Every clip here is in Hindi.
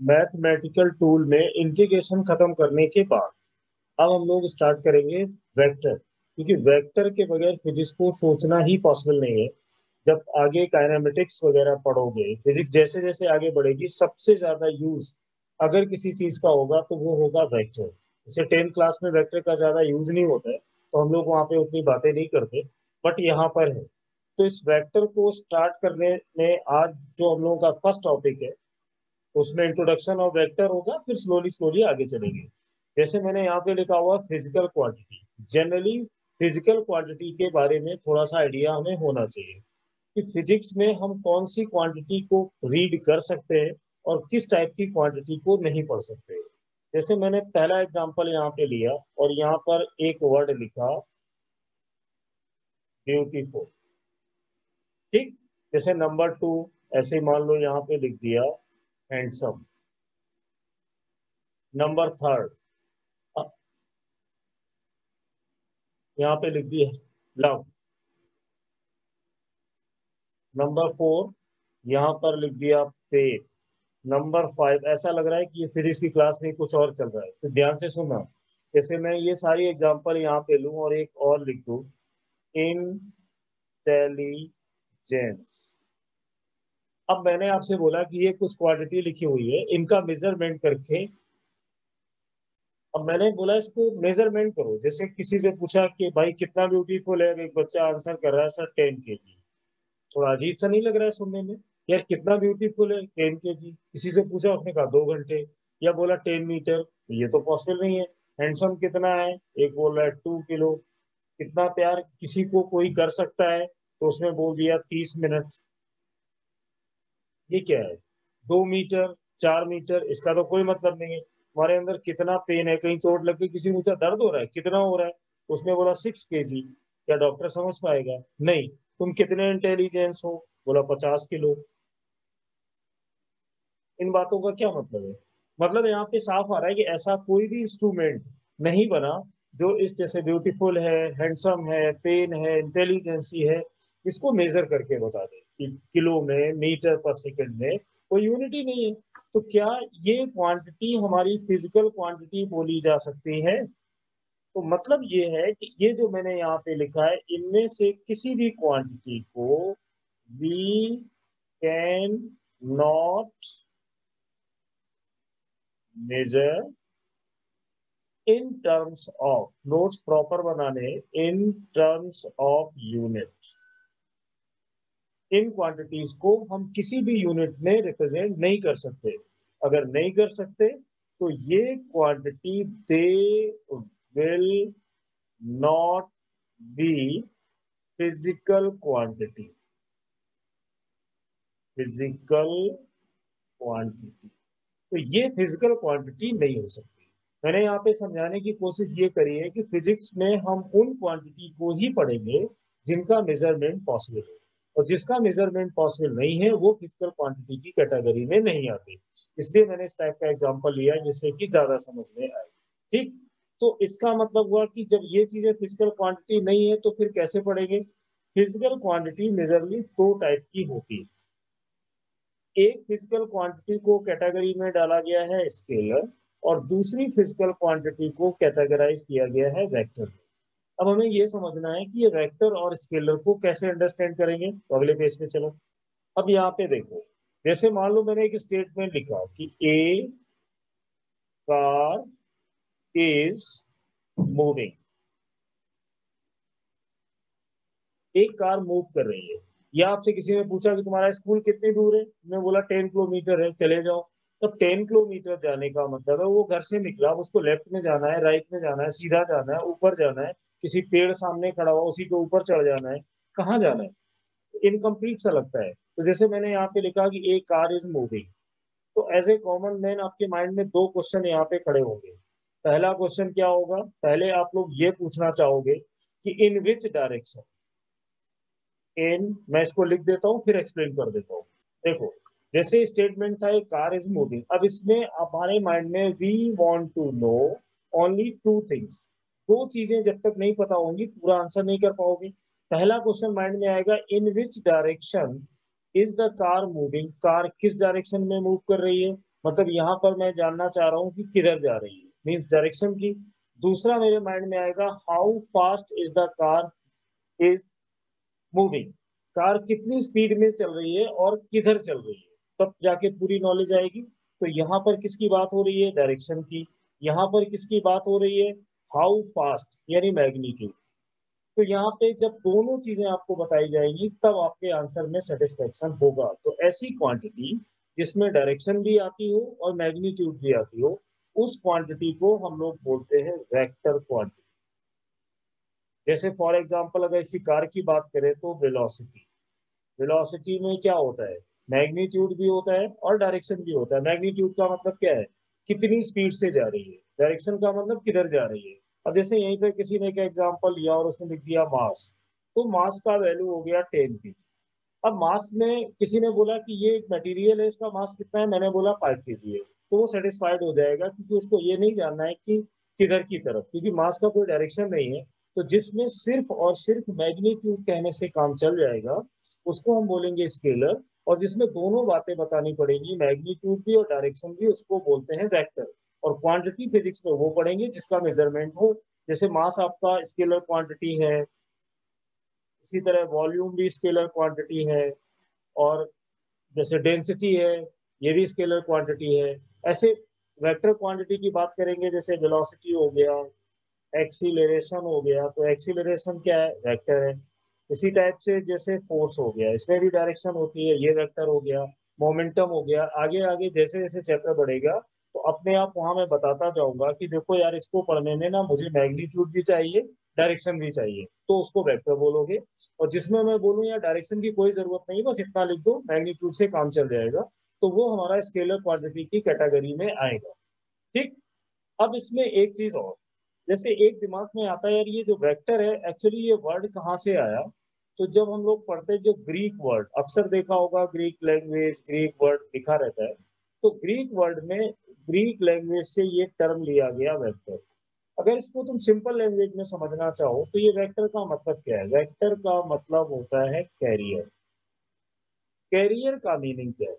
मैथमेटिकल टूल में इंटीग्रेशन खत्म करने के बाद अब हम लोग स्टार्ट करेंगे वेक्टर, क्योंकि वेक्टर के बगैर फिजिक्स को सोचना ही पॉसिबल नहीं है। जब आगे काइनेमेटिक्स वगैरह पढ़ोगे, फिजिक्स जैसे जैसे आगे बढ़ेगी, सबसे ज्यादा यूज अगर किसी चीज का होगा तो वो होगा वेक्टर। जैसे 10th क्लास में वेक्टर का ज्यादा यूज नहीं होता है, तो हम लोग वहाँ पे उतनी बातें नहीं करते, बट यहाँ पर है। तो इस वेक्टर को स्टार्ट करने में आज जो हम लोगों का फर्स्ट टॉपिक है, उसमें इंट्रोडक्शन ऑफ वेक्टर होगा, फिर स्लोली स्लोली आगे चलेंगे। जैसे मैंने यहाँ पे लिखा हुआ physical quantity. Generally physical quantity के बारे में थोड़ा सा आइडिया हमें होना चाहिए कि फिजिक्स में हम कौन सी क्वांटिटी को रीड कर सकते हैं और किस टाइप की क्वांटिटी को नहीं पढ़ सकते। जैसे मैंने पहला एग्जांपल यहाँ पे लिया और यहाँ पर एक वर्ड लिखा ब्यूटीफुल, ठीक। जैसे नंबर 2 ऐसे मान लो यहाँ पे लिख दिया हैंडसम। नंबर 3 यहाँ पे लिख दिया लव। नंबर 4 यहाँ पर लिख दिया पे। नंबर 5 ऐसा लग रहा है कि ये फिजिक्स की क्लास में कुछ और चल रहा है, तो ध्यान से सुनना। जैसे मैं ये सारी एग्जांपल यहाँ पे लूं और एक और लिख दूं, इंटेलिजेंस। अब मैंने आपसे बोला कि ये कुछ क्वांटिटी लिखी हुई है, इनका मेजरमेंट करके, अब मैंने बोला इसको मेजरमेंट करो। जैसे किसी से पूछा कि भाई कितना ब्यूटीफुल है, एक बच्चा आंसर कर रहा है सर 10 kg। थोड़ा अजीब सा नहीं लग रहा है सुनने में? यार कितना ब्यूटीफुल है 10 kg। किसी से पूछा, उसने कहा 2 घंटे, या बोला 10 मीटर। ये तो पॉसिबल नहीं है। हैंडसम कितना है, एक बोल रहा है 2 किलो। कितना प्यार किसी को कोई कर सकता है, तो उसने बोल दिया 30 मिनट। ये क्या है? 2 मीटर, 4 मीटर, इसका तो कोई मतलब नहीं है। हमारे अंदर कितना पेन है, कहीं चोट लग गई, किसी ने पूछा दर्द हो रहा है कितना हो रहा है, उसने बोला 6 kg। क्या डॉक्टर समझ पाएगा? नहीं। तुम कितने इंटेलिजेंस हो? बोला 50 किलो। इन बातों का क्या मतलब है? मतलब यहाँ पे साफ आ रहा है कि ऐसा कोई भी इंस्ट्रूमेंट नहीं बना जो इस जैसे ब्यूटीफुल है, हैंडसम है, पेन है, इंटेलिजेंसी है, इसको मेजर करके बता दे कि किलो में, मीटर पर सेकंड में। कोई यूनिट ही नहीं है। तो क्या ये क्वांटिटी हमारी फिजिकल क्वांटिटी बोली जा सकती है? तो मतलब ये है कि ये जो मैंने यहाँ पे लिखा है, इनमें से किसी भी क्वांटिटी को we can not measure in terms of, notes proper बनाने, इन टर्म्स ऑफ यूनिट। इन क्वांटिटीज को हम किसी भी यूनिट में रिप्रेजेंट नहीं कर सकते। अगर नहीं कर सकते तो ये quantity they will not be physical quantity. Physical quantity, तो ये फिजिकल क्वांटिटी नहीं हो सकती। मैंने यहाँ पे समझाने की कोशिश ये करी है कि फिजिक्स में हम उन क्वांटिटी को ही पढ़ेंगे जिनका मेजरमेंट पॉसिबल है, और जिसका मेजरमेंट पॉसिबल नहीं है वो फिजिकल क्वांटिटी की कैटेगरी में नहीं आती। इसलिए मैंने इस टाइप का एग्जांपल लिया जिससे कि ज्यादा समझ में आए, ठीक। तो इसका मतलब हुआ कि जब ये चीजें फिजिकल क्वांटिटी नहीं है तो फिर कैसे पढ़ेंगे? फिजिकल क्वांटिटी मेजरली 2 टाइप की होती है। एक फिजिकल क्वांटिटी को कैटेगरी में डाला गया है स्केलर, और दूसरी फिजिकल क्वांटिटी को कैटेगराइज किया गया है वेक्टर। अब हमें ये समझना है कि ये वेक्टर और स्केलर को कैसे अंडरस्टैंड करेंगे, तो अगले पेज पे चलो। अब यहाँ पे देखो, जैसे मान लो मैंने एक स्टेटमेंट लिखा कि ए कार इज मूविंग। एक कार मूव कर रही है, या आपसे किसी ने पूछा कि तुम्हारा स्कूल कितनी दूर है, मैं बोला 10 किलोमीटर है, चले जाओ। तब 10 किलोमीटर जाने का मतलब है वो घर से निकला, उसको लेफ्ट में जाना है, राइट में जाना है, सीधा जाना है, ऊपर जाना है, किसी पेड़ सामने खड़ा हुआ उसी के ऊपर चढ़ जाना है, कहाँ जाना है? इनकम्प्लीट सा लगता है। तो जैसे मैंने यहाँ पे लिखा कि एक कार इज मूविंग, तो एज ए कॉमन मैन आपके माइंड में 2 क्वेश्चन यहाँ पे खड़े होंगे। पहला क्वेश्चन क्या होगा? पहले आप लोग ये पूछना चाहोगे कि इन विच डायरेक्शन। इन, मैं इसको लिख देता हूँ फिर एक्सप्लेन कर देता हूँ। देखो, जैसे स्टेटमेंट था एक कार इज मूविंग, अब इसमें हमारे माइंड में we want to know only 2 things. 2 चीजें जब तक नहीं पता होंगी पूरा आंसर नहीं कर पाओगे। पहला क्वेश्चन माइंड में आएगा in which direction is the car moving, car किस डायरेक्शन में मूव कर रही है। मतलब यहाँ पर मैं जानना चाह रहा हूँ कि किधर जा रही है, मीन्स डायरेक्शन की। दूसरा मेरे माइंड में आएगा how fast is the car is moving, car कितनी स्पीड में चल रही है और किधर चल रही है, तब जाके पूरी नॉलेज आएगी। तो यहाँ पर किसकी बात हो रही है, डायरेक्शन की। यहाँ पर किसकी बात हो रही है, हाउ फास्ट यानी मैग्नीट्यूड। तो यहाँ पे जब दोनों चीजें आपको बताई जाएंगी तब आपके आंसर में सेटिस्फेक्शन होगा। तो ऐसी क्वांटिटी जिसमें डायरेक्शन भी आती हो और मैग्नीट्यूड भी आती हो, उस क्वांटिटी को हम लोग बोलते हैं वेक्टर क्वांटिटी। जैसे फॉर एग्जांपल अगर इसी कार की बात करें तो वेलोसिटी, वेलोसिटी में क्या होता है, मैग्नीट्यूड भी होता है और डायरेक्शन भी होता है। मैग्नीट्यूड का मतलब क्या है, कितनी स्पीड से जा रही है, डायरेक्शन का मतलब किधर जा रही है। अब जैसे यहीं पे किसी ने एक एग्जांपल लिया और उसने लिख दिया मास, तो मास का वैल्यू हो गया 10 kg। अब मास में किसी ने बोला कि ये एक मटेरियल है, इसका मास कितना है, मैंने बोला 5 kg है, तो वो सेटिस्फाइड हो जाएगा, क्योंकि उसको ये नहीं जानना है कि किधर की तरफ, क्योंकि मास का कोई डायरेक्शन नहीं है। तो जिसमें सिर्फ और सिर्फ मैग्नीट्यूड कहने से काम चल जाएगा, उसको हम बोलेंगे स्केलर। और जिसमें दोनों बातें बतानी पड़ेगी, मैग्नीट्यूड भी और डायरेक्शन भी, उसको बोलते हैं वेक्टर। और क्वांटिटी फिजिक्स में वो पढ़ेंगे जिसका मेजरमेंट हो। जैसे मास आपका स्केलर क्वांटिटी है, इसी तरह वॉल्यूम भी स्केलर क्वांटिटी है, और जैसे डेंसिटी है, ये भी स्केलर क्वांटिटी है। ऐसे वेक्टर क्वांटिटी की बात करेंगे, जैसे वेलोसिटी हो गया, एक्सीलरेशन हो गया, तो एक्सीलरेशन क्या है, वेक्टर है। इसी टाइप से जैसे फोर्स हो गया, इसमें भी डायरेक्शन होती है, ये वेक्टर हो गया। मोमेंटम हो गया। आगे आगे जैसे जैसे चैप्टर बढ़ेगा तो अपने आप वहां मैं बताता जाऊंगा कि देखो यार, इसको पढ़ने में ना मुझे मैग्नीट्यूड भी चाहिए, डायरेक्शन भी चाहिए, तो उसको वेक्टर बोलोगे। और जिसमें मैं बोलूँ यार डायरेक्शन की कोई जरूरत नहीं, बस इतना लिख दो, मैग्नीट्यूड से काम चल जाएगा, तो वो हमारा स्केलर क्वांटिटी की कैटेगरी में आएगा। ठीक। अब इसमें एक चीज और, जैसे एक दिमाग में आता है यार, ये जो वेक्टर है एक्चुअली ये वर्ड कहाँ से आया। तो जब हम लोग पढ़ते हैं जो ग्रीक वर्ड, अक्सर देखा होगा ग्रीक लैंग्वेज, ग्रीक वर्ड लिखा रहता है, तो ग्रीक वर्ड में, ग्रीक लैंग्वेज से ये टर्म लिया गया वेक्टर। अगर इसको तुम सिंपल लैंग्वेज में समझना चाहो तो ये वेक्टर का मतलब क्या है, वेक्टर का मतलब होता है कैरियर। कैरियर का मीनिंग क्या है,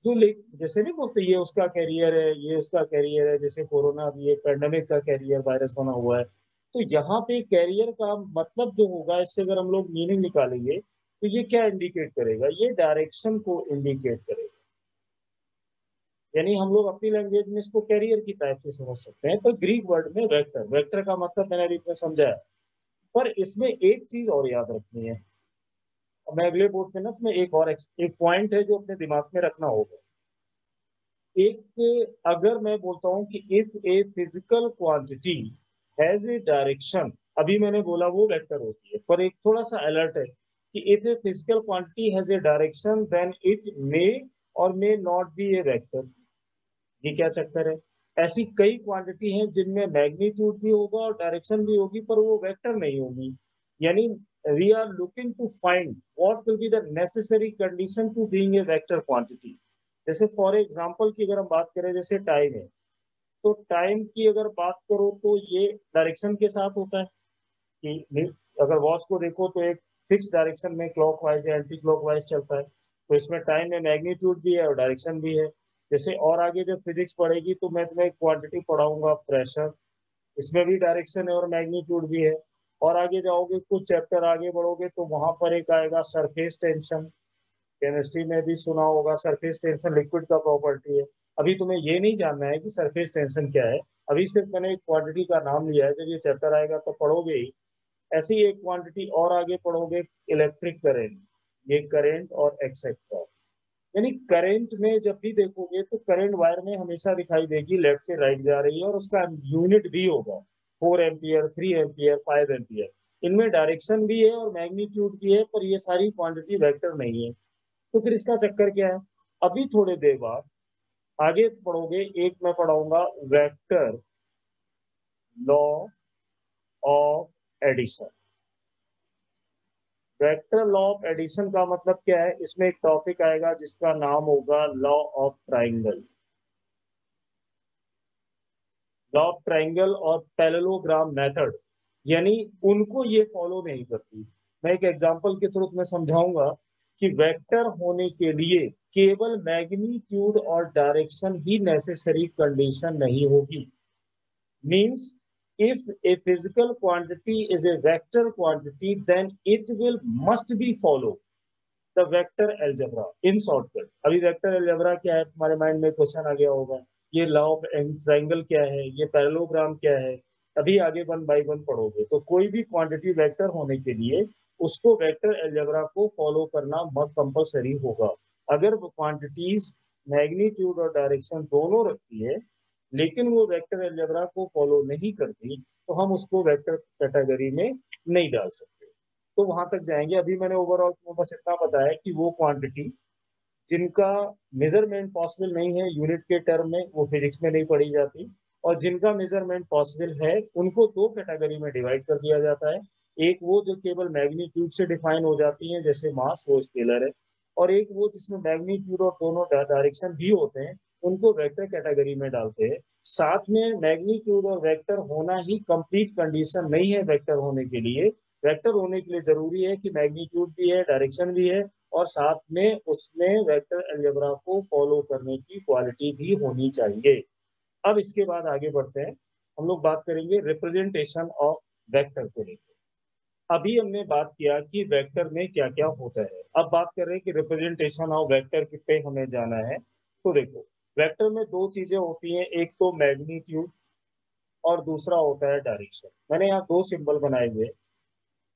जो जैसे नहीं बोलते ये उसका कैरियर है, ये उसका कैरियर है, जैसे कोरोना भी एक पैंडेमिक का कैरियर वायरस बना हुआ है। तो यहाँ पे कैरियर का मतलब जो होगा, इससे अगर हम लोग मीनिंग निकालेंगे तो ये क्या इंडिकेट करेगा, ये डायरेक्शन को इंडिकेट करेगा। यानी हम लोग अपनी लैंग्वेज में इसको कैरियर की टाइप से समझ सकते हैं, पर ग्रीक वर्ड में वेक्टर, वेक्टर का मतलब मैंने अभी समझाया। पर इसमें एक चीज और याद रखनी है। अब मैं अगले बोर्ड पे ना तुम्हें एक और एक पॉइंट है जो अपने दिमाग में रखना होगा। एक, अगर मैं बोलता हूं कि if a physical quantity has a direction, अभी मैंने बोला वो वेक्टर होती है, पर एक थोड़ा सा अलर्ट है कि if a physical quantity has a direction then it may और may not be a vector. ये क्या चक्कर है, ऐसी कई क्वांटिटी हैं जिनमें मैग्नीट्यूड भी होगा और डायरेक्शन भी होगी, पर वो वेक्टर नहीं होगी। यानी we are looking to find what will be the necessary condition to being a vector quantity. जैसे फॉर एग्जांपल की अगर हम बात करें, जैसे टाइम है, तो टाइम की अगर बात करो तो ये डायरेक्शन के साथ होता है कि अगर वॉच को देखो तो एक फिक्स डायरेक्शन में क्लॉकवाइज या एंटी क्लॉकवाइज चलता है, तो इसमें टाइम में मैग्नीट्यूड भी है और डायरेक्शन भी है। जैसे और आगे जब फिजिक्स पढ़ेगी तो मैं तुम्हें क्वांटिटी पढ़ाऊंगा प्रेशर, इसमें भी डायरेक्शन है और मैग्नीट्यूड भी है। और आगे जाओगे, कुछ चैप्टर आगे बढ़ोगे तो वहां पर एक आएगा सरफेस टेंशन, केमिस्ट्री में भी सुना होगा, सरफेस टेंशन लिक्विड का प्रॉपर्टी है। अभी तुम्हें ये नहीं जानना है कि सरफेस टेंशन क्या है, अभी सिर्फ मैंने एक क्वांटिटी का नाम लिया है, जब ये चैप्टर आएगा तो पढ़ोगे ही। ऐसी एक क्वांटिटी और आगे पढ़ोगे, इलेक्ट्रिक करंट, ये करंट और एक्सेट्रा। यानी करंट में जब भी देखोगे तो करंट वायर में हमेशा दिखाई देगी लेफ्ट से राइट जा रही है, और उसका यूनिट भी होगा 4 एम्पियर, 3 एम्पियर, 5 एम्पियर। इनमें डायरेक्शन भी है और मैग्नीट्यूड भी है, पर ये सारी क्वांटिटी वेक्टर नहीं है। तो फिर इसका चक्कर क्या है, अभी थोड़ी देर बाद आगे पढ़ोगे, एक मैं पढ़ाऊंगा vector law of addition. Vector law of addition का मतलब क्या है, इसमें एक टॉपिक आएगा जिसका नाम होगा law of triangle. Law of triangle और पैरेललोग्राम मेथड, यानी उनको ये फॉलो नहीं करती। मैं एक एग्जांपल के थ्रू तुम्हें समझाऊंगा कि वेक्टर होने के लिए केवल मैग्नीट्यूड और डायरेक्शन ही नेसेसरी कंडीशन नहीं होगी। Means if a physical quantity is a vector quantity then it will must be follow the vector algebra in shortcut। अभी वेक्टर अलजेब्रा क्या है तुम्हारे माइंड में क्वेश्चन आ गया होगा, ये लॉ ऑफ ट्रायंगल क्या है, ये पैरेललोग्राम क्या है, अभी आगे वन बाय वन पढ़ोगे। तो कोई भी क्वांटिटी वेक्टर होने के लिए उसको वेक्टर अलजेब्रा को फॉलो करना बहुत कंपलसरी होगा। अगर वो क्वांटिटीज मैग्नीट्यूड और डायरेक्शन दोनों रखती है लेकिन वो वेक्टर अलजेब्रा को फॉलो नहीं करती तो हम उसको वेक्टर कैटेगरी में नहीं डाल सकते। तो वहां तक जाएंगे। अभी मैंने ओवरऑल बस इतना बताया कि वो क्वांटिटी जिनका मेजरमेंट पॉसिबल नहीं है यूनिट के टर्म में वो फिजिक्स में नहीं पढ़ी जाती, और जिनका मेजरमेंट पॉसिबल है उनको दो कैटेगरी में डिवाइड कर दिया जाता है। एक वो जो केवल मैग्नीट्यूड से डिफाइन हो जाती है जैसे मास, वो स्केलर है, और एक वो जिसमें मैग्नीट्यूड और दोनों डायरेक्शन भी होते हैं उनको वेक्टर कैटेगरी में डालते हैं। साथ में मैग्नीट्यूड और वेक्टर होना ही कंप्लीट कंडीशन नहीं है वेक्टर होने के लिए। वेक्टर होने के लिए जरूरी है कि मैग्नीट्यूड भी है, डायरेक्शन भी है, और साथ में उसमें वेक्टर अलजेब्रा को फॉलो करने की क्वालिटी भी होनी चाहिए। अब इसके बाद आगे बढ़ते हैं, हम लोग बात करेंगे रिप्रेजेंटेशन ऑफ वेक्टर को लेकर। अभी हमने बात किया कि वेक्टर में क्या क्या होता है, अब बात कर रहे हैं कि रिप्रेजेंटेशन ऑफ वेक्टर पे हमें जाना है। तो देखो, वेक्टर में दो चीजें होती हैं, एक तो मैग्नीट्यूड और दूसरा होता है डायरेक्शन। मैंने यहाँ दो सिंबल बनाए हुए,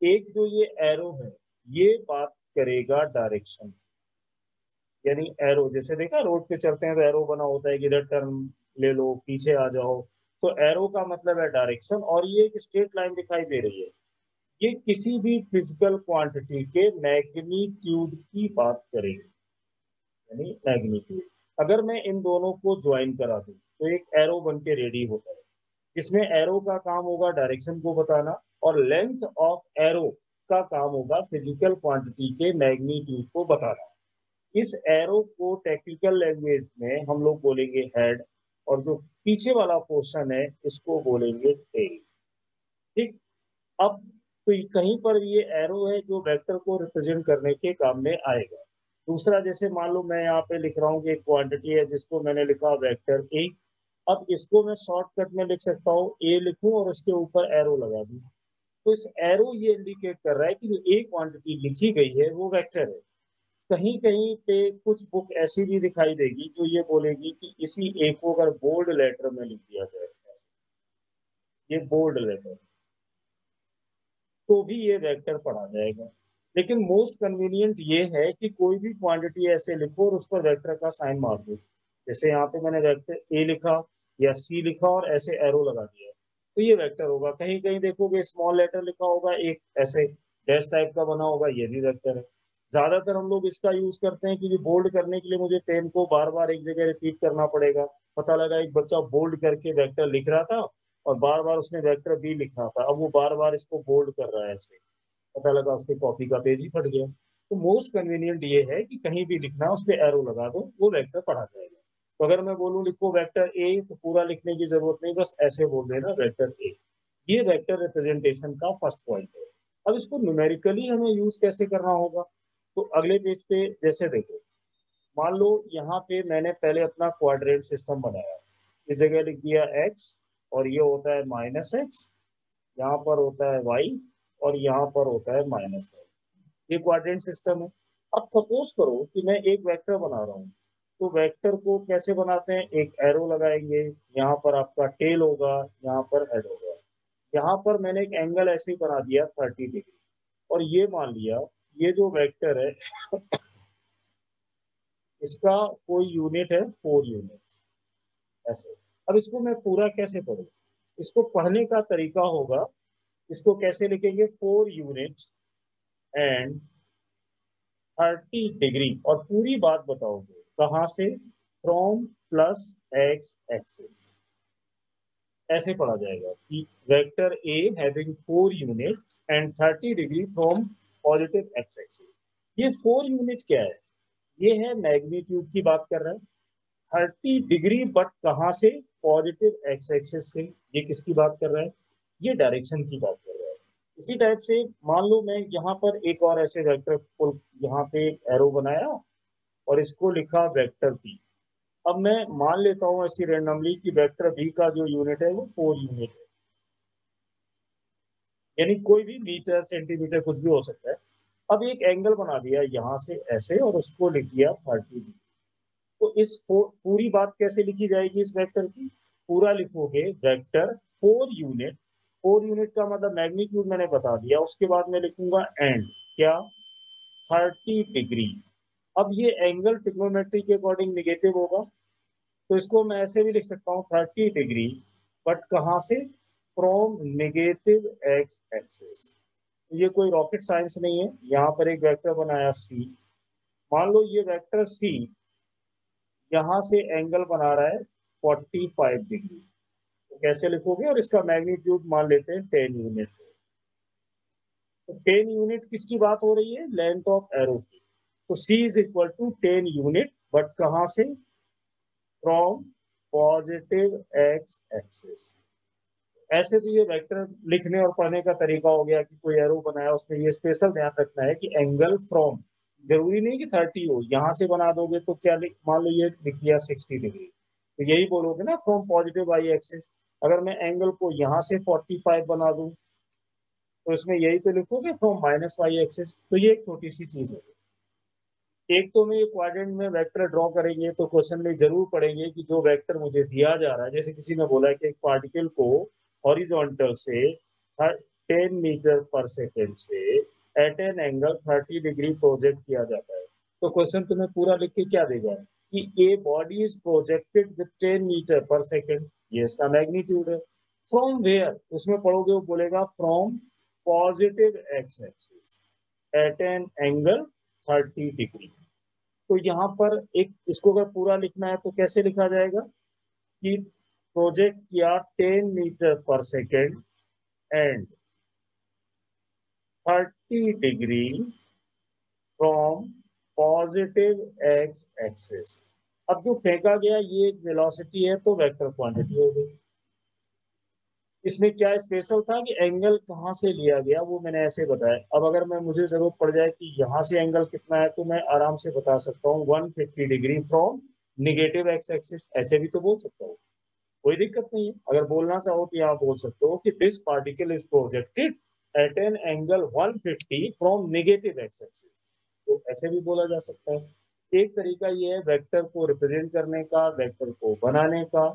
एक जो ये एरो है ये बात करेगा डायरेक्शन, यानी एरो जैसे देखा रोड पे चलते हैं तो एरो बना होता है कि इधर टर्न ले लो, पीछे आ जाओ, तो एरो का मतलब है डायरेक्शन। और ये एक स्ट्रेट लाइन दिखाई दे रही है, ये किसी भी फिजिकल क्वांटिटी के मैग्नीट्यूड की बात करेगी, यानी मैग्नीट्यूड। अगर मैं इन दोनों को ज्वाइन करा दूं तो एक एरो बन के रेडी होता है, जिसमें एरो का काम होगा डायरेक्शन को बताना और लेंथ ऑफ एरो का काम होगा फिजिकल क्वांटिटी के मैग्नीट्यूड को बताना। इस एरो को टेक्निकल लैंग्वेज में हम लोग बोलेंगे हेड, और जो पीछे वाला पोर्शन है इसको बोलेंगे टेल। ठीक। अब तो कहीं पर ये एरो है जो वेक्टर को रिप्रेजेंट करने के काम में आएगा। दूसरा, जैसे मान लो मैं यहाँ पे लिख रहा हूँ कि एक क्वांटिटी है जिसको मैंने लिखा वेक्टर ए। अब इसको मैं शॉर्टकट में लिख सकता हूँ, ए लिखूं और उसके ऊपर एरो लगा दूं। तो इस एरो ये इंडिकेट कर रहा है कि जो ए क्वांटिटी लिखी गई है वो वेक्टर है। कहीं कहीं पे कुछ बुक ऐसी भी दिखाई देगी जो ये बोलेगी कि इसी ए को अगर बोल्ड लेटर में लिख दिया जाए, ये बोल्ड लेटर, तो भी ये वेक्टर पढ़ा जाएगा। लेकिन मोस्ट कन्वीनियंट ये है कि कोई भी क्वांटिटी ऐसे लिखो और उस पर वेक्टर का साइन मार दो। जैसे यहाँ पे मैंने वेक्टर ए लिखा या सी लिखा और ऐसे एरो लगा दिया, तो ये वेक्टर होगा। कहीं कहीं देखोगे स्मॉल लेटर लिखा होगा, एक ऐसे डैश टाइप का बना होगा, ये भी वेक्टर है। ज्यादातर हम लोग इसका यूज करते हैं क्योंकि बोल्ड करने के लिए मुझे पेन को बार बार एक जगह रिपीट करना पड़ेगा। पता लगा एक बच्चा बोल्ड करके वेक्टर लिख रहा था और बार बार उसने वेक्टर बी लिखना था, अब वो बार बार इसको बोल्ड कर रहा है ऐसे, पता लगा उसके कॉपी का पेज ही फट गया। तो मोस्ट कन्वीनियंट ये है कि कहीं भी लिखना उस पर एरो लगा दो, वो वेक्टर पढ़ा जाएगा। तो अगर मैं बोलूं लिखो वेक्टर ए तो पूरा लिखने की जरूरत नहीं, बस ऐसे बोल देना वेक्टर ए। ये वेक्टर रिप्रेजेंटेशन का फर्स्ट पॉइंट है। अब इसको न्यूमेरिकली हमें यूज कैसे करना होगा, तो अगले पेज पे जैसे देखो, मान लो यहाँ पे मैंने पहले अपना क्वाड्रेंट सिस्टम बनाया, इस जगह लिख दिया एक्स और ये होता है माइनस एक्स, यहाँ पर होता है वाई और यहाँ पर होता है माइनस वाई। ये क्वाड्रेंट सिस्टम है। अब सपोज करो कि मैं एक वेक्टर बना रहा हूँ, तो वेक्टर को कैसे बनाते हैं, एक एरो लगाएंगे, यहाँ पर आपका टेल होगा, यहाँ पर हेड होगा। यहाँ पर मैंने एक एंगल ऐसे ही बना दिया 30 डिग्री, और ये मान लिया ये जो वेक्टर है इसका कोई यूनिट है 4 यूनिट ऐसे। अब इसको मैं पूरा कैसे पढ़ूं, इसको पढ़ने का तरीका होगा, इसको कैसे लिखेंगे, 4 यूनिट एंड 30 डिग्री, और पूरी बात बताओगे कहां से, फ्रॉम प्लस एक्स एक्सिस। ऐसे पढ़ा जाएगा कि vector A having 4 unit and 30 degree from positive X axis. ये 4 यूनिट क्या है, ये है मैग्नीट्यूड की बात कर रहा है। 30 डिग्री बट कहां से, पॉजिटिव एक्स एक्सिस से। ये किसकी बात कर रहा है, ये डायरेक्शन की बात कर रहा है। इसी टाइप से मान लो मैं यहाँ पर एक और ऐसे वेक्टर को यहाँ पे एरो बनाया और इसको लिखा वेक्टर p। अब मैं मान लेता हूं ऐसी रेंडमली कि वेक्टर v का जो यूनिट है वो 4 यूनिट है, यानी कोई भी मीटर सेंटीमीटर कुछ भी हो सकता है। अब एक एंगल बना दिया यहां से ऐसे और उसको लिख दिया 30 डिग्री। तो इस पूरी बात कैसे लिखी जाएगी इस वेक्टर की? पूरा लिखोगे वेक्टर 4 यूनिट। 4 यूनिट का मतलब मैग्नीट्यूड मैंने बता दिया, उसके बाद मैं लिखूंगा एंड क्या 30 डिग्री। अब ये एंगल ट्रिग्नोमेट्री के अकॉर्डिंग निगेटिव होगा, तो इसको मैं ऐसे भी लिख सकता हूँ 30 डिग्री, बट कहाँ से? From negative x axis. ये कोई रॉकेट साइंस नहीं है। यहाँ पर एक वेक्टर बनाया सी, मान लो ये वेक्टर सी यहाँ से एंगल बना रहा है 45 डिग्री। तो कैसे लिखोगे? और इसका मैग्नीट्यूड मान लेते हैं 10 यूनिट। तो 10 यूनिट किसकी बात हो रही है? लेंथ ऑफ एरो की। तो C is equal to 10 unit, but कहां से? From positive X axis. ऐसे तो ये वेक्टर लिखने और पढ़ने का तरीका हो गया कि कोई एरो बनाया, उसमें ये स्पेशल ध्यान रखना है कि एंगल फ्रॉम, जरूरी नहीं कि 30 हो, यहां से बना दोगे तो क्या मान लो ये लिख दिया 60 डिग्री, तो यही बोलोगे ना फ्रॉम पॉजिटिव आई एक्सिस। अगर मैं एंगल को यहाँ से 45 बना दूं तो इसमें यही तो लिखोगे फ्रॉम माइनस वाई एक्सिस। तो ये एक छोटी सी चीज है। एक तो मैं ये क्वाड्रेंट में वेक्टर ड्रॉ करेंगे तो क्वेश्चन में जरूर पढ़ेंगे कि जो वेक्टर मुझे दिया जा रहा है, जैसे किसी ने बोला कि एक पार्टिकल को हॉरिजॉन्टल से 10 मीटर पर सेकेंड से at an angle 30 degree project किया जाता है, तो क्वेश्चन तुम्हें पूरा लिख के क्या देगा कि a body is projected with 10 metre पर सेकेंड, ये इसका मैग्नीट्यूड है। फ्रॉम वेयर उसमें पढ़ोगे, वो बोलेगा from positive X axis at an angle 30 degree. तो यहाँ पर एक इसको अगर पूरा लिखना है तो कैसे लिखा जाएगा कि प्रोजेक्ट किया 10 मीटर पर second and 30 degree from positive X axis. अब जो फेंका गया ये एक वेलोसिटी है, तो वेक्टर क्वांटिटी हो गई। इसमें क्या स्पेशल था कि एंगल कहाँ से लिया गया वो मैंने ऐसे बताया। अब अगर मैं मुझे जरूरत पड़ जाए कि यहाँ से एंगल कितना है, तो मैं आराम से बता सकता हूँ 150 degree from negative x axis, ऐसे भी तो बोल सकता हूँ, कोई दिक्कत नहीं है। अगर बोलना चाहो तो यहाँ बोल सकते हो कि this particle is projected at an angle 150 from negative x axis, तो ऐसे भी बोला जा सकता है। एक तरीका ये है वेक्टर को रिप्रेजेंट करने का, वेक्टर को बनाने का।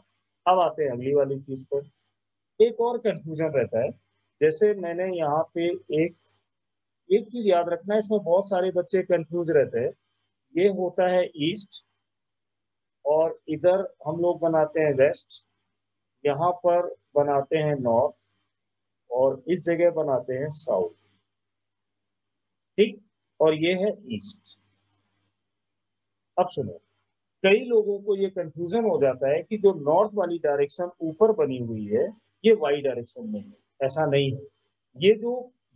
अब आते हैं अगली वाली चीज पर। एक और कंफ्यूजन रहता है, जैसे मैंने यहाँ पे एक एक चीज याद रखना है, इसमें बहुत सारे बच्चे कंफ्यूज रहते हैं। ये होता है ईस्ट, और इधर हम लोग बनाते हैं वेस्ट, यहाँ पर बनाते हैं नॉर्थ, और इस जगह बनाते हैं साउथ, ठीक। और ये है ईस्ट। अब सुनो, कई लोगों को ये कंफ्यूजन हो जाता है कि जो नॉर्थ वाली डायरेक्शन ऊपर बनी हुई है ये वाई डायरेक्शन में है। ऐसा नहीं है। ये जो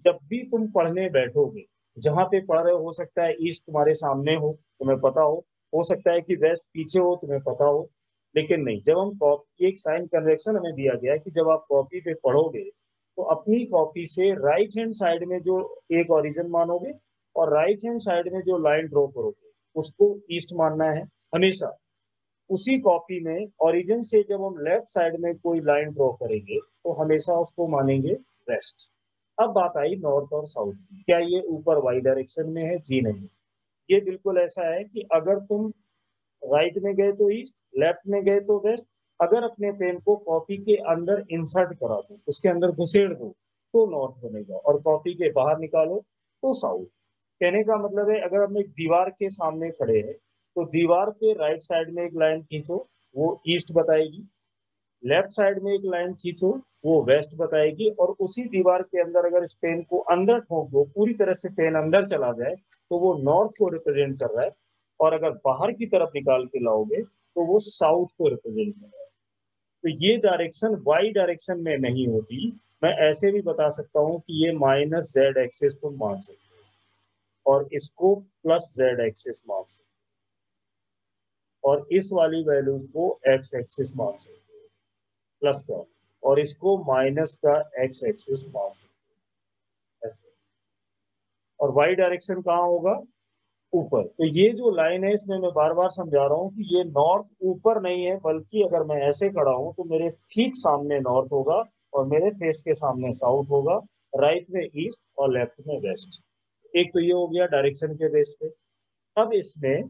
जब भी तुम पढ़ने बैठोगे, जहां पे पढ़ रहे हो सकता है ईस्ट तुम्हारे सामने हो, तुम्हें पता हो सकता है कि वेस्ट पीछे हो, तुम्हें पता हो, लेकिन नहीं। जब हम कॉपी, एक साइन कन्वेक्शन हमें दिया गया है कि जब आप कॉपी पे पढ़ोगे तो अपनी कॉपी से राइट हैंड साइड में जो एक ओरिजिन मानोगे और राइट हैंड साइड में जो लाइन ड्रॉ करोगे उसको ईस्ट मानना है हमेशा। उसी कॉपी में ओरिजिन से जब हम लेफ्ट साइड में कोई लाइन ड्रॉ करेंगे तो हमेशा उसको मानेंगे वेस्ट। अब बात आई नॉर्थ और साउथ की, क्या ये ऊपर वाई डायरेक्शन में है? जी नहीं। ये बिल्कुल ऐसा है कि अगर तुम राइट में गए तो ईस्ट, लेफ्ट में गए तो वेस्ट। अगर अपने पेन को कॉपी के अंदर इंसर्ट करा दो, उसके अंदर घुसेड़ दो, तो नॉर्थ बनेगा, और कॉपी के बाहर निकालो तो साउथ। कहने का मतलब है अगर हम एक दीवार के सामने खड़े हैं तो दीवार पे राइट साइड में एक लाइन खींचो, वो ईस्ट बताएगी। लेफ्ट साइड में एक लाइन खींचो, वो वेस्ट बताएगी। और उसी दीवार के अंदर अगर इस पेन को अंदर ठोक दो, पूरी तरह से पेन अंदर चला जाए, तो वो नॉर्थ को रिप्रेजेंट कर रहा है। और अगर बाहर की तरफ निकाल के लाओगे तो वो साउथ को रिप्रेजेंट कर रहा है। तो ये डायरेक्शन वाई डायरेक्शन में नहीं होती। मैं ऐसे भी बता सकता हूँ कि ये माइनस जेड एक्सिस तुम मान सकते हो, और इसको प्लस जेड एक्सिस मान सकते हो, और इस वाली वैल्यू को एक्स एक्सिस मान सकते हो प्लस का, और इसको माइनस का एक्स एक्सिस मान सकते हो ऐसे। और वाई डायरेक्शन कहाँ होगा? ऊपर। तो ये जो लाइन है इसमें मैं बार बार समझा रहा हूँ कि ये नॉर्थ ऊपर नहीं है, बल्कि अगर मैं ऐसे खड़ा हूँ तो मेरे ठीक सामने नॉर्थ होगा और मेरे फेस के सामने साउथ होगा, राइट में ईस्ट और लेफ्ट में वेस्ट। एक तो ये हो गया डायरेक्शन के बेस पे। अब इसमें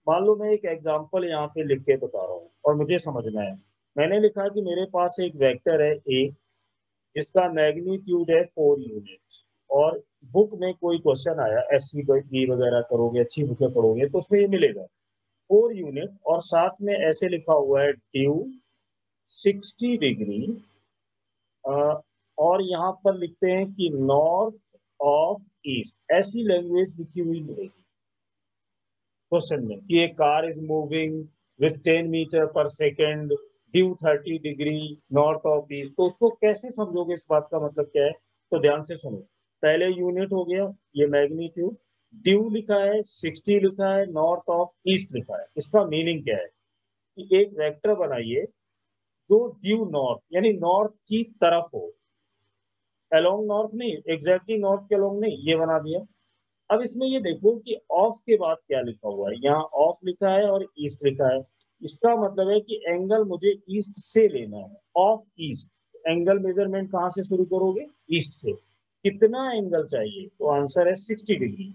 मान लो मैं एक एग्जांपल यहाँ पे लिख के बता रहा हूँ और मुझे समझना है। मैंने लिखा कि मेरे पास एक वेक्टर है ए, जिसका मैग्नीट्यूड है 4 यूनिट्स, और बुक में कोई क्वेश्चन आया, एससी बी वगैरह करोगे, अच्छी बुकें पढ़ोगे तो उसमें ये मिलेगा 4 यूनिट, और साथ में ऐसे लिखा हुआ है ड्यू 60 डिग्री, और यहाँ पर लिखते हैं कि नॉर्थ ऑफ ईस्ट। ऐसी लैंग्वेज लिखी हुई मिलेगी क्वेश्चन में कि एक car is moving with 10 metre पर second, due 30 degree, north of east. तो उसको कैसे समझोगे, इस बात का मतलब क्या है? तो ध्यान से सुनो। पहले यूनिट हो गया ये मैग्नीट्यूड, ड्यू लिखा है, 60 लिखा है, नॉर्थ ऑफ ईस्ट लिखा है। इसका मीनिंग क्या है कि एक वेक्टर बनाइए जो ड्यू नॉर्थ यानी नॉर्थ की तरफ हो, अलोंग नॉर्थ नहीं, एग्जैक्टली नॉर्थ के अलोंग नहीं, ये बना दिया। अब इसमें ये देखो कि ऑफ के बाद क्या लिखा हुआ है, यहाँ ऑफ लिखा है और ईस्ट लिखा है। इसका मतलब है कि एंगल मुझे ईस्ट से लेना है, ऑफ ईस्ट। एंगल मेजरमेंट कहाँ से शुरू करोगे? ईस्ट से। कितना एंगल चाहिए? तो आंसर है 60 डिग्री।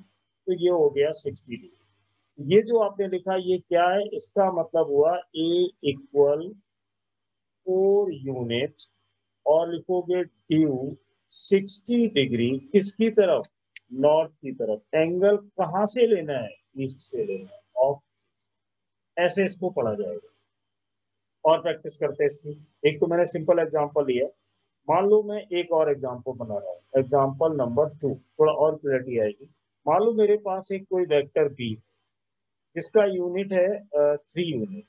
तो ये हो गया 60 डिग्री। ये जो आपने लिखा ये क्या है? इसका मतलब हुआ ए इक्वल 4 यूनिट, और लिखोगे ड्यू 60 डिग्री किसकी तरफ? नॉर्थ की तरफ। एंगल कहां से लेना है? ईस्ट से लेना है, ऑफ। ऐसे इसको पढ़ा जाएगा। और प्रैक्टिस करते हैं इसकी। एक तो मैंने सिंपल एग्जांपल लिया, मान लो मैं एक और एग्जांपल बना रहा हूँ, एग्जांपल नंबर 2, थोड़ा और क्लैरिटी आएगी। मान लो मेरे पास एक कोई वेक्टर बी, जिसका यूनिट है 3 यूनिट,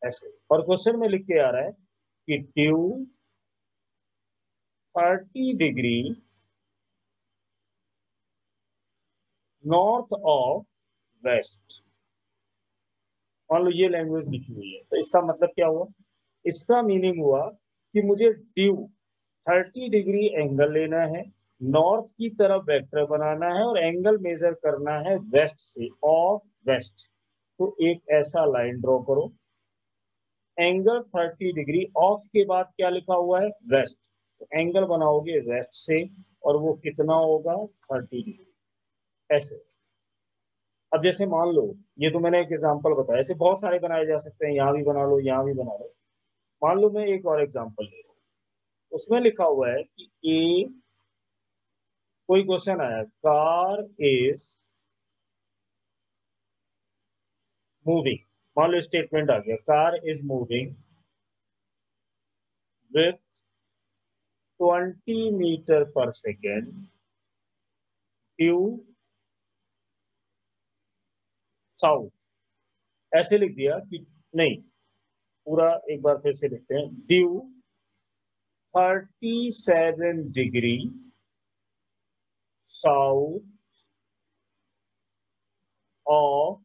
ऐसे। और क्वेश्चन में लिख के आ रहा है कि due 30 degree north of west. मान लो ये लैंग्वेज लिखी हुई है, तो इसका मतलब क्या हुआ? इसका मीनिंग हुआ कि मुझे ड्यू 30 डिग्री एंगल लेना है, नॉर्थ की तरफ वेक्टर बनाना है और एंगल मेजर करना है वेस्ट से, ऑफ वेस्ट। तो एक ऐसा लाइन ड्रॉ करो, एंगल 30 डिग्री, ऑफ के बाद क्या लिखा हुआ है? वेस्ट। तो एंगल बनाओगे वेस्ट से, और वो कितना होगा? 30 डिग्री। ऐसे। अब जैसे मान लो, ये तो मैंने एक एग्जांपल बताया, ऐसे बहुत सारे बनाए जा सकते हैं, यहाँ भी बना लो, यहाँ भी बना लो। मान लो मैं एक और एग्जांपल ले रहा हूँ, उसमें लिखा हुआ है कि ए, कोई क्वेश्चन आया, कार इज मूविंग। मान लो स्टेटमेंट आ गया, car is moving with 20 metre पर सेकेंड ड्यू साउथ। ऐसे लिख दिया कि नहीं, पूरा एक बार फिर से लिखते हैं, due 37 degree south of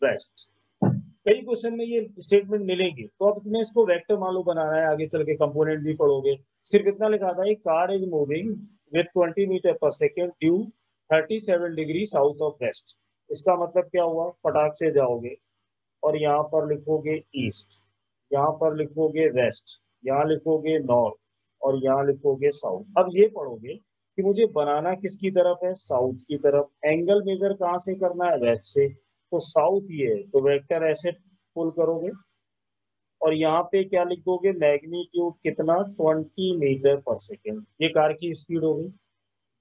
west. कई क्वेश्चन में ये स्टेटमेंट मिलेंगे, तो अब तुम्हें इसको वेक्टर मान लो बनाना है, आगे चल के कंपोनेंट भी पढ़ोगे। सिर्फ इतना लिखा था, car is moving with 20 metre पर second due 37 degree south of west. इसका मतलब क्या हुआ? फटाक से जाओगे और यहाँ पर लिखोगे ईस्ट, यहाँ पर लिखोगे वेस्ट, यहाँ लिखोगे नॉर्थ, और यहाँ लिखोगे साउथ। अब ये पढ़ोगे कि मुझे बनाना किसकी तरफ है? साउथ की तरफ। एंगल मेजर कहाँ से करना है? वेस्ट से। तो साउथ ये है, तो वेक्टर ऐसे पुल करोगे, और यहाँ पे क्या लिखोगे? मैग्नीट्यूड कितना? 20 मीटर पर सेकेंड। ये कार की स्पीड हो गई।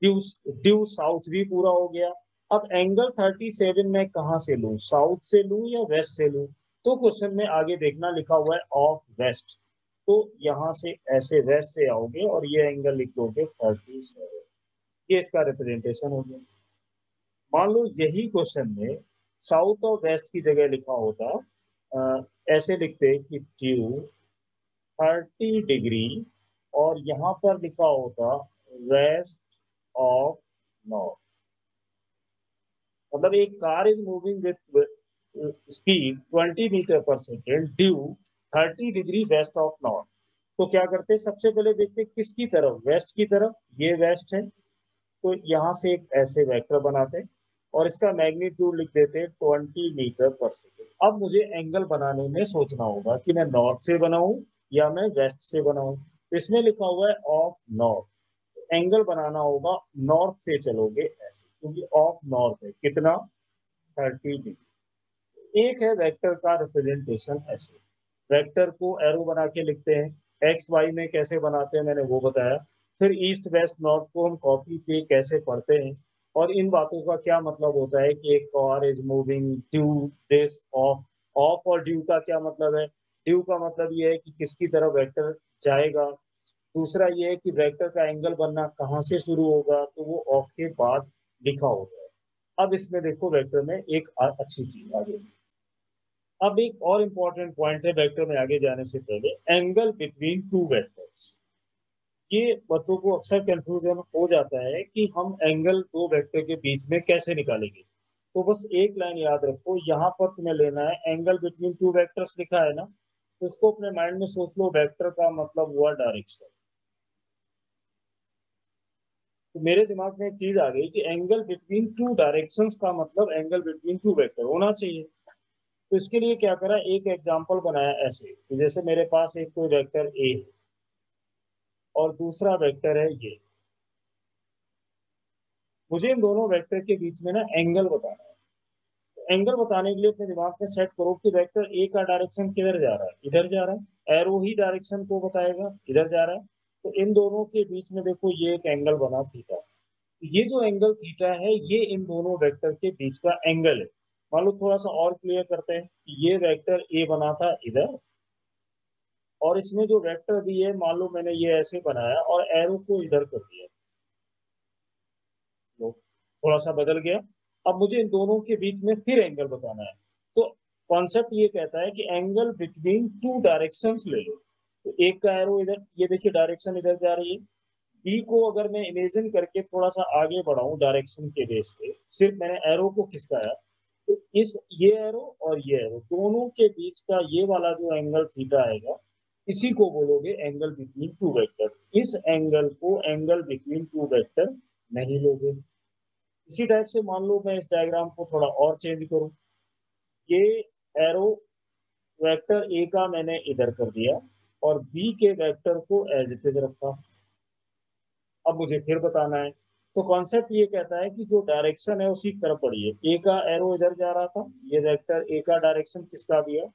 ड्यू ड्यू साउथ भी पूरा हो गया। अब एंगल 37 में कहाँ से लूं? साउथ से लूं या वेस्ट से लूं? तो क्वेश्चन में आगे देखना लिखा हुआ है ऑफ वेस्ट, तो यहाँ से ऐसे वेस्ट से आओगे और ये एंगल लिख दोगे 37। ये इसका रिप्रेजेंटेशन हो गया। मान लो यही क्वेश्चन में साउथ और वेस्ट की जगह लिखा होता, ऐसे लिखते कि ड्यू 30 डिग्री, और यहाँ पर लिखा होता वेस्ट ऑफ नॉर्थ। मतलब एक car is moving with speed 20 metre पर second due 30 degree west of north. तो क्या करते? सबसे पहले देखते किसकी तरफ? वेस्ट की तरफ। ये वेस्ट है, तो यहाँ से एक ऐसे वेक्टर बनाते हैं और इसका मैग्नीट्यूड लिख देते हैं 20 मीटर पर सेकेंड। अब मुझे एंगल बनाने में सोचना होगा कि मैं नॉर्थ से बनाऊं या मैं वेस्ट से बनाऊं। इसमें लिखा हुआ है ऑफ नॉर्थ, एंगल बनाना होगा नॉर्थ से चलोगे ऐसे, क्योंकि ऑफ नॉर्थ है कितना 30 डिग्री। एक है वेक्टर का रिप्रेजेंटेशन ऐसे, वेक्टर को एरो बना के लिखते हैं। एक्स वाई में कैसे बनाते हैं मैंने वो बताया। फिर ईस्ट वेस्ट नॉर्थ को हम कॉपी पे कैसे पढ़ते हैं और इन बातों का क्या मतलब होता है कि एक car is moving due this of. Of और ड्यू का क्या मतलब है? ड्यू का मतलब ये है कि किसकी तरफ वेक्टर जाएगा। दूसरा ये है कि वेक्टर का एंगल बनना कहाँ से शुरू होगा, तो वो ऑफ के बाद लिखा होता है। अब इसमें देखो वेक्टर में एक अच्छी चीज आ गई। अब एक और इम्पोर्टेंट पॉइंट है वेक्टर में आगे जाने से पहले, एंगल बिटवीन टू वेक्टर्स। ये बच्चों को अक्सर कंफ्यूजन हो जाता है कि हम एंगल दो वेक्टर के बीच में कैसे निकालेंगे। तो बस एक लाइन याद रखो, यहाँ पर तुम्हें लेना है एंगल बिटवीन टू वेक्टर्स लिखा है ना, तो उसको अपने माइंड में सोच लो, वेक्टर का मतलब हुआ डायरेक्शन। तो मेरे दिमाग में एक चीज आ गई कि एंगल बिटवीन टू डायरेक्शंस का मतलब एंगल बिटवीन टू वेक्टर होना चाहिए। तो इसके लिए क्या करा, एक एग्जांपल बनाया ऐसे कि जैसे मेरे पास एक कोई वेक्टर ए है और दूसरा वेक्टर है ये। मुझे इन दोनों वेक्टर के बीच में ना एंगल बताना है। तो एंगल बताने के लिए अपने दिमाग में सेट करो कि वेक्टर ए का डायरेक्शन किधर जा रहा है, इधर जा रहा है। एरो ही डायरेक्शन को बताएगा, इधर जा रहा है। तो इन दोनों के बीच में देखो ये एक एंगल बना थीटा। ये जो एंगल थीटा है ये इन दोनों वेक्टर के बीच का एंगल है। मान लो थोड़ा सा और क्लियर करते हैं, ये वेक्टर ए बना था इधर और इसमें जो वेक्टर बी है मान लो मैंने ये ऐसे बनाया और एरो को इधर कर दिया, लो थोड़ा सा बदल गया। अब मुझे इन दोनों के बीच में फिर एंगल बताना है। तो कॉन्सेप्ट ये कहता है कि एंगल बिटवीन टू डायरेक्शंस ले लो। तो एक का एरो इधर, ये देखिए डायरेक्शन इधर जा रही है। बी को अगर मैं इमेजिन करके थोड़ा सा आगे बढ़ाऊं डायरेक्शन के बेस पे, सिर्फ मैंने एरो को खिसकाया, तो इस ये एरो और ये एरो दोनों के बीच का ये वाला जो एंगल थीटा आएगा, इसी को बोलोगे एंगल बिटवीन टू वेक्टर। इस एंगल को एंगल बिटवीन टू वेक्टर नहीं लोगे। इसी टाइप से मान लो मैं इस डायग्राम को थोड़ा और चेंज करूं, ये एरो वेक्टर ए का मैंने इधर कर दिया और बी के वेक्टर को एज इट इज रखा। अब मुझे फिर बताना है। तो कॉन्सेप्ट ये कहता है कि जो डायरेक्शन है उसी की तरफ बढ़िए। ए का एरो इधर जा रहा था, ये वेक्टर ए का डायरेक्शन किसका दिया,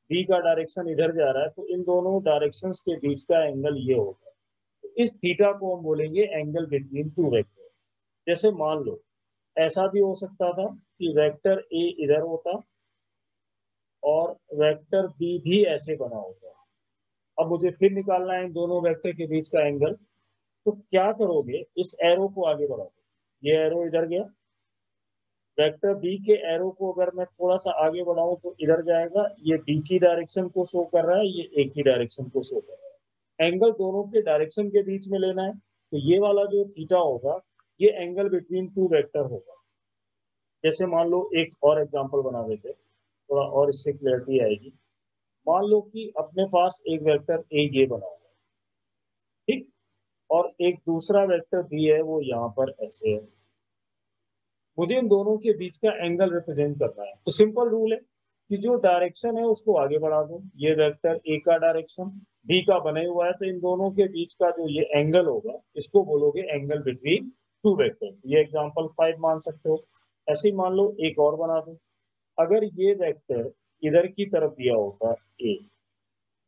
बी का डायरेक्शन इधर जा रहा है, तो इन दोनों डायरेक्शंस के बीच का एंगल ये होगा। तो इस थीटा को हम बोलेंगे एंगल बिटवीन टू वेक्टर। जैसे मान लो ऐसा भी हो सकता था कि वेक्टर ए इधर होता और वेक्टर बी भी ऐसे बना होता। अब मुझे फिर निकालना है इन दोनों वेक्टर के बीच का एंगल। तो क्या करोगे, इस एरो को आगे बढ़ाओगे, ये एरो इधर गया, वेक्टर बी के एरो को अगर मैं थोड़ा सा आगे बढ़ाऊं तो इधर जाएगा, ये बी की डायरेक्शन को शो कर रहा है, ये ए की डायरेक्शन को शो कर रहा है। एंगल दोनों के डायरेक्शन के बीच में लेना है, तो ये वाला जो थीटा होगा ये एंगल बिटवीन टू वेक्टर होगा। जैसे मान लो एक और एग्जांपल बना देते, थोड़ा और इससे क्लियरिटी आएगी। मान लो कि अपने पास एक वेक्टर ए ये बना हुआ है, ठीक, और एक दूसरा वेक्टर बी है वो यहाँ पर ऐसे है। मुझे इन दोनों के बीच का एंगल रिप्रेजेंट करना है। तो सिंपल रूल है कि जो डायरेक्शन है उसको आगे बढ़ा दो। ये वेक्टर ए का डायरेक्शन बी का बने हुआ है, तो इन दोनों के बीच का जो ये एंगल होगा इसको बोलोगे एंगल बिटवीन टू वेक्टर। ये एग्जांपल 5 मान सकते हो। ऐसे ही मान लो एक और बना दो। अगर ये वेक्टर इधर की तरफ दिया होता ए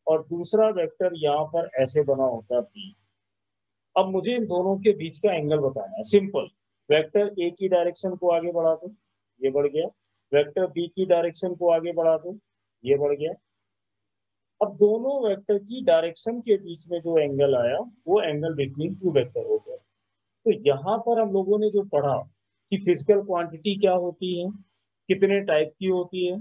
और दूसरा वेक्टर यहाँ पर ऐसे बना होता बी, अब मुझे इन दोनों के बीच का एंगल बताना है। सिंपल, वेक्टर ए की डायरेक्शन को आगे बढ़ा दो, ये बढ़ गया। वेक्टर बी की डायरेक्शन को आगे बढ़ा दो, ये बढ़ गया। अब दोनों वेक्टर की डायरेक्शन के बीच में जो एंगल आया वो एंगल बिटवीन टू वेक्टर हो गया। तो यहाँ पर हम लोगों ने जो पढ़ा कि फिजिकल क्वांटिटी क्या होती है, कितने टाइप की होती है,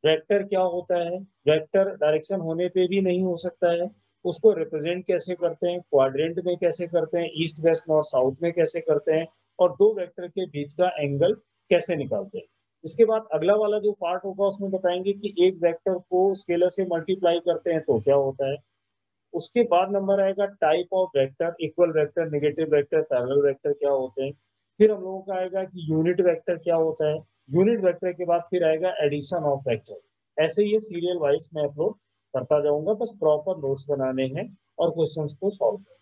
वेक्टर क्या होता है, वेक्टर डायरेक्शन होने पे भी नहीं हो सकता है, उसको रिप्रेजेंट कैसे करते हैं, क्वाड्रेंट में कैसे करते हैं, ईस्ट वेस्ट नॉर्थ साउथ में कैसे करते हैं, और दो वेक्टर के बीच का एंगल कैसे निकालते हैं। इसके बाद अगला वाला जो पार्ट होगा उसमें बताएंगे कि एक वेक्टर को स्केलर से मल्टीप्लाई करते हैं तो क्या होता है। उसके बाद नंबर आएगा type of vector, equal vector, negative vector, parallel vector क्या होते हैं। फिर हम लोगों का आएगा कि यूनिट वेक्टर क्या होता है, यूनिट वेक्टर के बाद फिर आएगा एडिशन ऑफ वेक्टर। ऐसे ये सीरियल वाइज मैं अपलोड करता जाऊंगा, बस प्रॉपर नोट्स बनाने हैं और क्वेश्चंस को सॉल्व करना है।